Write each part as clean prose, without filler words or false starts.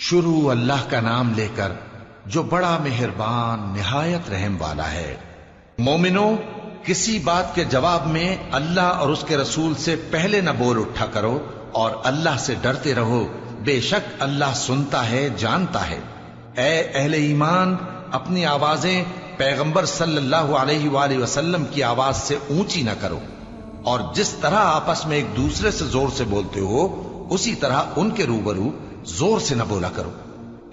شروع اللہ کا نام لے کر جو بڑا مہربان نہایت رحم والا ہے۔ مومنو، کسی بات کے جواب میں اللہ اور اس کے رسول سے پہلے نہ بول اٹھا کرو اور اللہ سے ڈرتے رہو، بے شک اللہ سنتا ہے، جانتا ہے۔ اے اہل ایمان، اپنی آوازیں پیغمبر صلی اللہ علیہ وآلہ وسلم کی آواز سے اونچی نہ کرو، اور جس طرح آپس میں ایک دوسرے سے زور سے بولتے ہو اسی طرح ان کے روبرو زور سے نہ بولا کرو،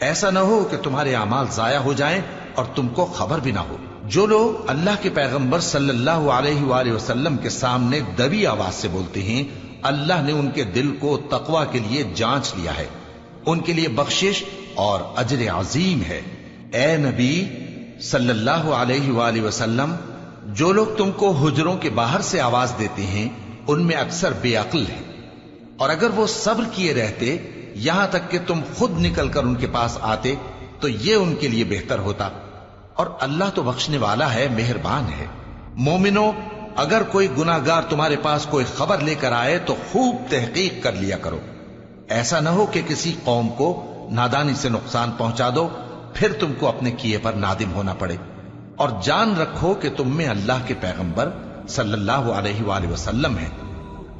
ایسا نہ ہو کہ تمہارے اعمال ضائع ہو جائیں اور تم کو خبر بھی نہ ہو۔ جو لوگ اللہ کے پیغمبر صلی اللہ علیہ وآلہ وسلم کے سامنے دبی آواز سے بولتے ہیں، اللہ نے ان کے دل کو تقوی کے لیے جانچ لیا ہے، ان کے لیے بخشش اور اجر عظیم ہے۔ اے نبی صلی اللہ علیہ وآلہ وسلم، جو لوگ تم کو حجروں کے باہر سے آواز دیتے ہیں ان میں اکثر بے عقل ہیں، اور اگر وہ صبر کیے رہتے یہاں تک کہ تم خود نکل کر ان کے پاس آتے تو یہ ان کے لیے بہتر ہوتا، اور اللہ تو بخشنے والا ہے، مہربان ہے۔ مومنو، اگر کوئی گناہگار تمہارے پاس کوئی خبر لے کر آئے تو خوب تحقیق کر لیا کرو، ایسا نہ ہو کہ کسی قوم کو نادانی سے نقصان پہنچا دو، پھر تم کو اپنے کیے پر نادم ہونا پڑے۔ اور جان رکھو کہ تم میں اللہ کے پیغمبر صلی اللہ علیہ وآلہ وسلم ہیں،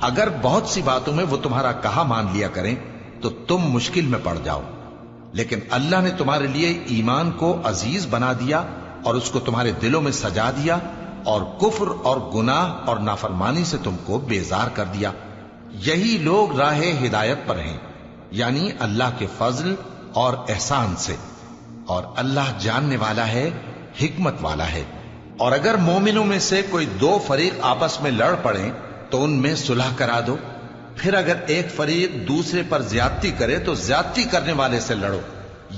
اگر بہت سی باتوں میں وہ تمہارا کہا مان لیا کریں تو تم مشکل میں پڑ جاؤ، لیکن اللہ نے تمہارے لیے ایمان کو عزیز بنا دیا اور اس کو تمہارے دلوں میں سجا دیا، اور کفر اور گناہ اور نافرمانی سے تم کو بیزار کر دیا۔ یہی لوگ راہ ہدایت پر ہیں، یعنی اللہ کے فضل اور احسان سے، اور اللہ جاننے والا ہے، حکمت والا ہے۔ اور اگر مومنوں میں سے کوئی دو فریق آپس میں لڑ پڑیں تو ان میں صلح کرا دو، پھر اگر ایک فریق دوسرے پر زیادتی کرے تو زیادتی کرنے والے سے لڑو،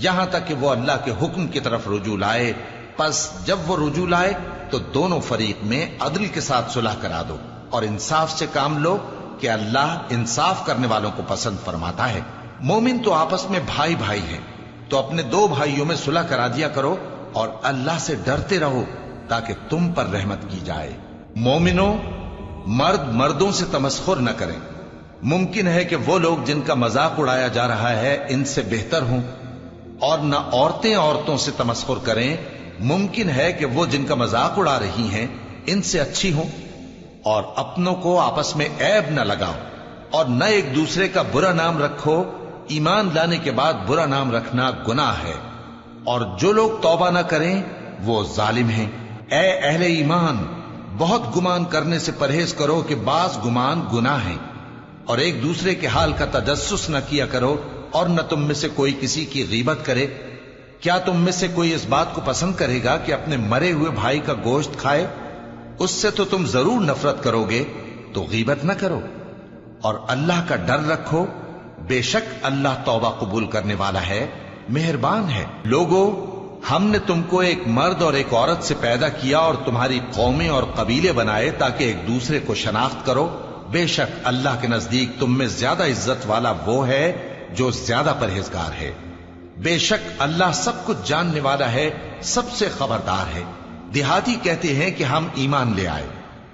یہاں تک کہ وہ اللہ کے حکم کی طرف رجوع لائے۔ پس جب وہ رجوع لائے تو دونوں فریق میں عدل کے ساتھ صلح کرا دو، اور انصاف سے کام لو کہ اللہ انصاف کرنے والوں کو پسند فرماتا ہے۔ مومن تو آپس میں بھائی بھائی ہیں، تو اپنے دو بھائیوں میں صلح کرا دیا کرو، اور اللہ سے ڈرتے رہو تاکہ تم پر رحمت کی جائے۔ مومنو، مرد مردوں سے تمسخر نہ کریں، ممکن ہے کہ وہ لوگ جن کا مذاق اڑایا جا رہا ہے ان سے بہتر ہوں، اور نہ عورتیں عورتوں سے تمسخر کریں، ممکن ہے کہ وہ جن کا مذاق اڑا رہی ہیں ان سے اچھی ہوں۔ اور اپنوں کو آپس میں عیب نہ لگاؤ، اور نہ ایک دوسرے کا برا نام رکھو، ایمان لانے کے بعد برا نام رکھنا گناہ ہے، اور جو لوگ توبہ نہ کریں وہ ظالم ہیں۔ اے اہل ایمان، بہت گمان کرنے سے پرہیز کرو کہ بعض گمان گناہ ہیں، اور ایک دوسرے کے حال کا تجسس نہ کیا کرو، اور نہ تم میں سے کوئی کسی کی غیبت کرے۔ کیا تم میں سے کوئی اس بات کو پسند کرے گا کہ اپنے مرے ہوئے بھائی کا گوشت کھائے؟ اس سے تو تم ضرور نفرت کرو گے، تو غیبت نہ کرو، اور اللہ کا ڈر رکھو، بے شک اللہ توبہ قبول کرنے والا ہے، مہربان ہے۔ لوگو، ہم نے تم کو ایک مرد اور ایک عورت سے پیدا کیا اور تمہاری قومیں اور قبیلے بنائے تاکہ ایک دوسرے کو شناخت کرو، بے شک اللہ کے نزدیک تم میں زیادہ عزت والا وہ ہے جو زیادہ پرہیزگار ہے۔ بے شک اللہ سب کچھ جاننے والا ہے، سب سے خبردار ہے۔ دیہاتی کہتے ہیں کہ ہم ایمان لے آئے،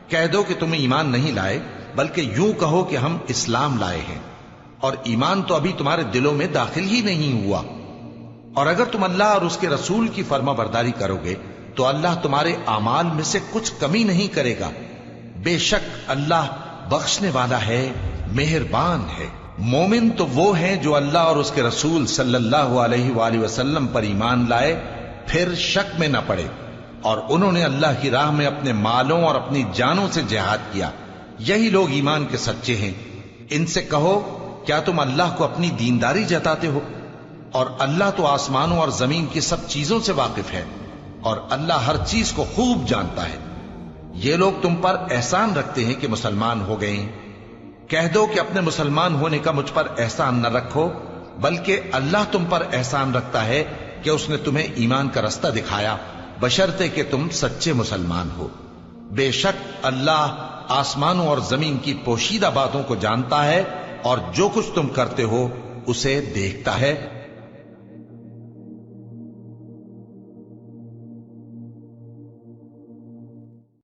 کہہ دو کہ تم ایمان نہیں لائے، بلکہ یوں کہو کہ ہم اسلام لائے ہیں، اور ایمان تو ابھی تمہارے دلوں میں داخل ہی نہیں ہوا۔ اور اگر تم اللہ اور اس کے رسول کی فرما برداری کرو گے تو اللہ تمہارے اعمال میں سے کچھ کمی نہیں کرے گا، بے شک اللہ بخشنے والا ہے، مہربان ہے۔ مومن تو وہ ہیں جو اللہ اور اس کے رسول صلی اللہ علیہ وآلہ وسلم پر ایمان لائے، پھر شک میں نہ پڑے، اور انہوں نے اللہ کی راہ میں اپنے مالوں اور اپنی جانوں سے جہاد کیا، یہی لوگ ایمان کے سچے ہیں۔ ان سے کہو، کیا تم اللہ کو اپنی دینداری جتاتے ہو؟ اور اللہ تو آسمانوں اور زمین کی سب چیزوں سے واقف ہے، اور اللہ ہر چیز کو خوب جانتا ہے۔ یہ لوگ تم پر احسان رکھتے ہیں کہ مسلمان ہو گئے ہیں، کہہ دو کہ اپنے مسلمان ہونے کا مجھ پر احسان نہ رکھو، بلکہ اللہ تم پر احسان رکھتا ہے کہ اس نے تمہیں ایمان کا رستہ دکھایا، بشرطے کہ تم سچے مسلمان ہو۔ بے شک اللہ آسمانوں اور زمین کی پوشیدہ باتوں کو جانتا ہے، اور جو کچھ تم کرتے ہو اسے دیکھتا ہے۔